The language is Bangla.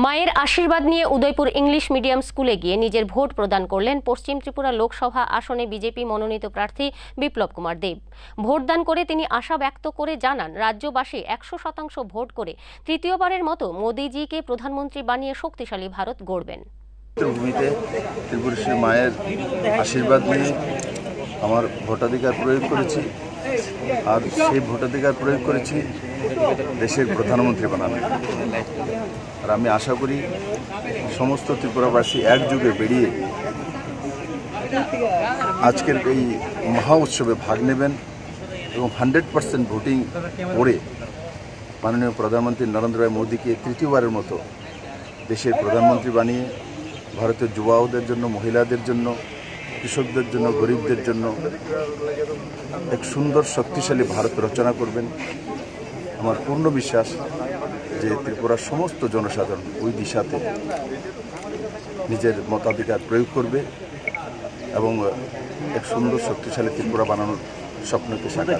মায়ের আশীর্বাদ নিয়ে উদয়পুর ইংলিশ মিডিয়াম স্কুলে গিয়ে নিজের ভোট প্রদান করলেন পশ্চিম ত্রিপুরা লোকসভা আসনে বিজেপি মনোনীত প্রার্থী বিপ্লব কুমার দেব। ভোটদান করে তিনি আশা ব্যক্ত করে জানান, রাজ্যবাসী 100% ভোট করে তৃতীয়বারের মতো মোদিজিকে প্রধানমন্ত্রী বানিয়ে শক্তিশালী ভারত গড়বেন। ত্রিপুরেশ্বরী মায়ের আশীর্বাদ নিয়ে আমার ভোটাধিকার প্রয়োগ করেছি, আর সেই ভোটাধিকার প্রয়োগ করেছি দেশের প্রধানমন্ত্রী বানানো। আর আমি আশা করি সমস্ত ত্রিপুরাবাসী একযোগে বেরিয়ে আজকের এই মহা উৎসবে ভাগ নেবেন এবং 100% ভোটিং করে মাননীয় প্রধানমন্ত্রী নরেন্দ্র ভাই মোদীকে তৃতীয়বারের মতো দেশের প্রধানমন্ত্রী বানিয়ে ভারতের যুবাদের জন্য, মহিলাদের জন্য, কৃষকদের জন্য, গরিবদের জন্য এক সুন্দর শক্তিশালী ভারত রচনা করবেন। আমার পূর্ণ বিশ্বাস যে ত্রিপুরার সমস্ত জনসাধারণ ওই দিশাতে নিজের মতাধিকার প্রয়োগ করবে এবং এক সুন্দর শক্তিশালী ত্রিপুরা বানানোর স্বপ্নকে সাকার